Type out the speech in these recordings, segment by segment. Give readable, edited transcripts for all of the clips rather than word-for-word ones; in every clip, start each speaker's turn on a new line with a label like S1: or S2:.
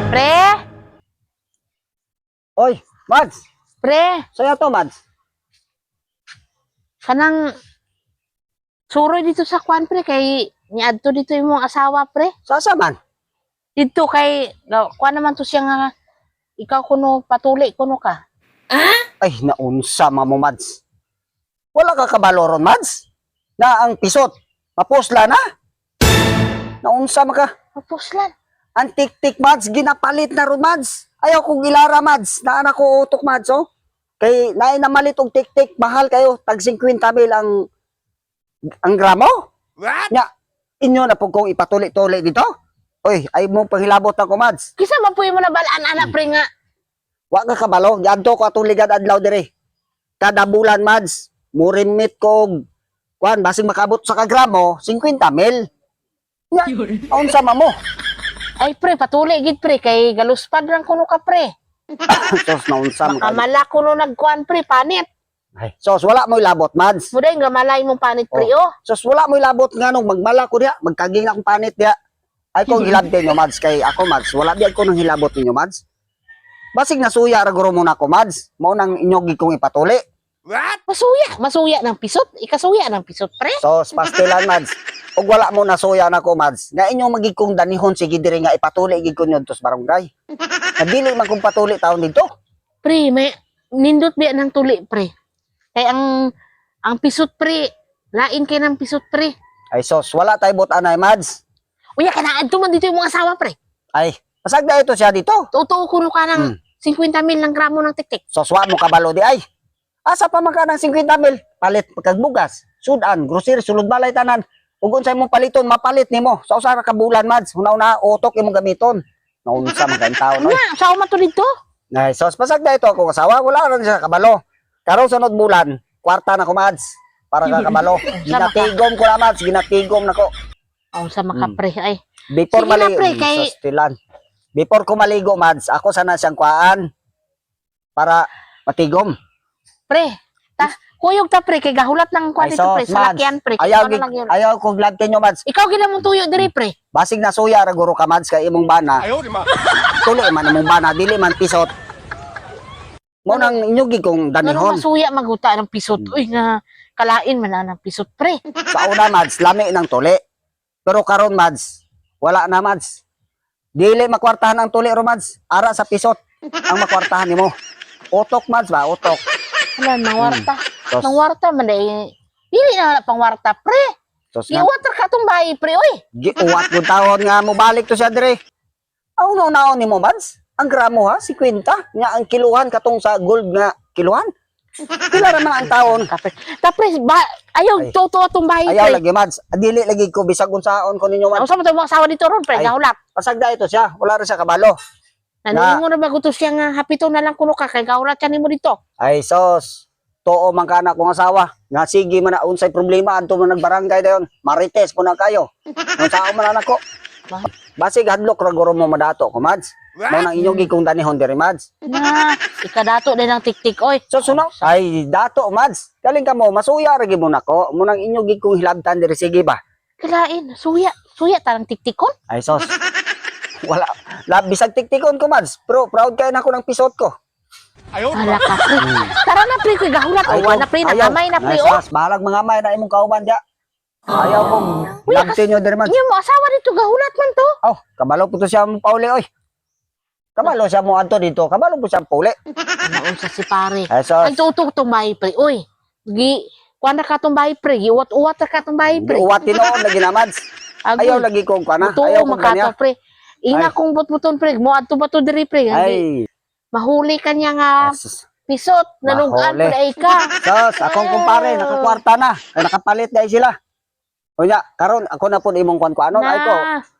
S1: Pre,
S2: Oy, Mads!
S1: pre,
S2: Sa'yo to, Mads.
S1: kanang suroy dito sa kwan, pre, kay niadto dito yung mong asawa, pre.
S2: Sasa man?
S1: Dito kay, kwan naman to siya nga, ikaw kuno, patuli kuno ka.
S2: Ay, naunsa mo, Mads. Wala ka kabalo ron, Mads. Na ang pisot, mapusla na. Naunsa maka.
S1: Mapuslan.
S2: Ang tik-tik, Mads, ginapalit na ron, Mads. Ayaw kong gilara, Mads. Naanak ko utok, Mads, oh. Kay naay na malit og tik-tik, mahal kayo. Tag 50 mil ang gramo.
S3: What?
S2: Nya, inyo na po kong ipatuli-tuli dito. Oy, ay mo panghilabot na ko, Mads.
S1: Kisa mapuy mo na balaan, anak, pre nga.
S2: Wa ka kabalo, yadto ko atong ligad adlaw dire. Kada bulan, Mads, murimit ko og kuan basig makabot sa kagramo 50 mil. Nya, unsa man mo?
S1: Ay, pre, patuli, gid, pre, kay galuspad lang kuno ka, pre.
S2: Sos na unsa mo.
S1: Makamala kuno nagkuan, pre, panit.
S2: Ay, sos wala mo labot, Mads.
S1: Muday, nga malay mong panit, pre, oh.
S2: Sos wala mo labot nga nung magmala ko diha, magkaging akong panit diha. Ay ko hilabte nyo, Mads, kay ako, Mads, wala di ko nang hilabot ninyo, Mads. Basig nasuya ra guro muna ko, Mads. Mao nang inyo gid kong ipatuli.
S3: What?
S1: Masuya ng pisot. Ikasuya ng pisot, pre.
S2: Sos pastilan, Mads. Og wala mo nasuya na ko, Mads. Nga inyo magig kong danihon sige diri nga ipatuli gid ko nyo tos barangay. Nadili man kong patuli taon dito.
S1: Pre, may nindot biya ng tuli, pre. Kay ang pisot, pre, lain kay ng pisot, pre.
S2: Ay sos, wala tay butanay, Mads.
S1: Uya, kanaan man dito yung mga asawa, pre.
S2: Ay, pasagda ito siya dito.
S1: Totoo kuno ka ng 50 mil ng gramo ng tiktik.
S2: Sos wa mo kabalo di ay. Asa pa man ka ng 50 mil? Palit pagkagbugas, sudan, grocery, sulod balay tanan. Ug unsay mong paliton, mapalit nimo. Sa usa ka bulan, Mads. Una-una utok imong gamiton. Naunsa man kaayong taon, oy.
S1: Nga, asawa man to dito.
S2: Ay, sos pasagda ito akong asawa, wala rin siya kabalo. Karon sunod bulan, kwarta na ko, Mads. Para ka kabalo. Ginatigom ko na, Mads. Ginatigom na ko.
S1: Oh, sa mga pre, ay.
S2: Before
S1: Sige na,
S2: maligo,
S1: pre, kay-
S2: Before ko maligo, Mads, ako sana siyang kuhaan para matigom.
S1: Pre, kuyog ta, pre, kay gahulat ng kwan
S2: Ay,
S1: dito, pre,
S2: sos,
S1: sa
S2: Mads.
S1: lakyan, pre.
S2: Ayaw,
S1: Ikaw na lang yun.
S2: ayaw kong glad kanyo, Mads.
S1: Ikaw ginamong tuyo diri, pre.
S2: Basig na suya, raguro ka, Mads, kay imong bana.
S3: Ayaw, di ma.
S2: Tuloy man imong bana, dili man pisot. Mo nang inyugi kong
S1: Ganun
S2: danihon.
S1: masuya maguta ng pisot. Uy, nga kalain man na ng pisot, pre.
S2: Sa una, Mads, lami ng tuli. Pero karon, Mads, wala na, Mads. Dili makwartahan ang tuli ro, Mads. Ara sa pisot ang makwartahan nimo. Utok, Mads ba? Utok.
S1: Wala, nangwarta.
S2: Sos,
S1: Nangwarta man day. Dili na wala pangwarta, pre.
S2: sos nga.
S1: Giwater ka tong bahay, pre, oy.
S2: Giuwat ko tawon nga mo balik to siya dire. Aw no naon nimo, Mads? Ang gramo ha, 50. Nga ang kiluhan katong sa gold nga kiluhan. Pila ra man ang taon.
S1: Kapre. Tapre, ayaw,
S2: Ay.
S1: totoo tong bahay,
S2: Ayaw
S1: pre.
S2: lagi, Mads. Dili lagi ko bisag unsaon ko ninyo,
S1: Ano
S2: Mads.
S1: sa mga mga asawa dito ron, pre,
S2: Ay.
S1: gahulat.
S2: Pasagda ito siya, wala ra siya kabalo.
S1: Naningo na bago to siya nga hapito na lang kuno ka, kay gahulat siya nimo dito.
S2: Ay sos. Too man kana kong asawa. Nga sige man na unsay problema adto man nagbarangay dayon. Marites po na kayo. Nung sao man na nako. Basig hadlok ra guro mo madato ko, Mads. Mao nang inyong gikong danihon diri, Mads.
S1: Na, ikadato din ang tiktik, oy.
S2: So suno, ay dato, Mads. Kaling ka mo, masuya ra gyud mo nako. Mo nang inyong gikong hilabtan diri sige ba.
S1: Kalain, suya tarang tiktikon.
S2: Ay sos. Wala. Bisag tiktikon ko, Mads. Pero proud kay nako ng pisot ko.
S3: Ayaw, di
S1: Hala
S3: ma.
S1: ka, pre. Tara na, pre, kay gahulat. Awa na, pre, nakamay na, pre,
S2: Ay,
S1: oh.
S2: sos, balag mga may na imong kauban dia. Ayaw kong labtin nyo diri, Mads.
S1: Inyo mo asawa dito, gahulat man to.
S2: Oh, kabalo po to siya mo pauli, oy. Kabalo siya mo adto dito. Kabalo po siya pauli.
S1: Naon sa si pare.
S2: Ay, sos.
S1: Ang tutok tong bahay, pre. Uy, kuha na ka tong bahay, pre. Giwat-uwat na ka tong bahay, pre.
S2: Uwat tinoon lagi na, Mads. Ayaw lagi kong kana.
S1: Buto,
S2: Ayaw kong
S1: makato,
S2: kanya.
S1: pre. Inga
S2: Ay.
S1: kong butbuton, pre. Mo ato ba to diri, pre?
S2: Ay,
S1: Mahuli ka niya nga
S2: sus.
S1: pisot. Nanugan,
S2: Mahuli.
S1: pre, ay ka.
S2: Sos, akong kumpare, nakakwarta na. Ay, nakapalit guys sila. O nya, karon ako na po imong kwan ko. Ano, ay ko.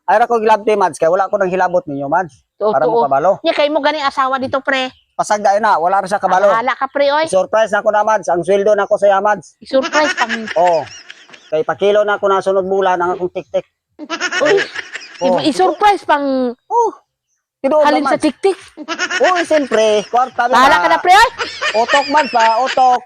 S2: Ay, ako gilabti, Mads. Kaya wala ko nang hilabot ninyo, Mads. Para mo
S1: Totoo.
S2: kabalo.
S1: Nya, kayo mo ganing asawa dito, pre.
S2: Pasagda na, wala rin siya kabalo.
S1: Hala ka, pre, oy.
S2: Surprise na ako na, Mads. Ang sweldo na ako sa Mads.
S1: Surprise pang...
S2: Oh. Kay pakilo na ako na sunod bulan ang akong tik-tik.
S1: Uy,
S2: Oh.
S1: i-surprise pang
S2: Oh. Tinuod
S1: halin
S2: na,
S1: sa
S2: Mads.
S1: tiktik.
S2: Oh, siyempre, kwarta na.
S1: Bahala ka na, pre, oy.
S2: Otok, Mads, pa, otok.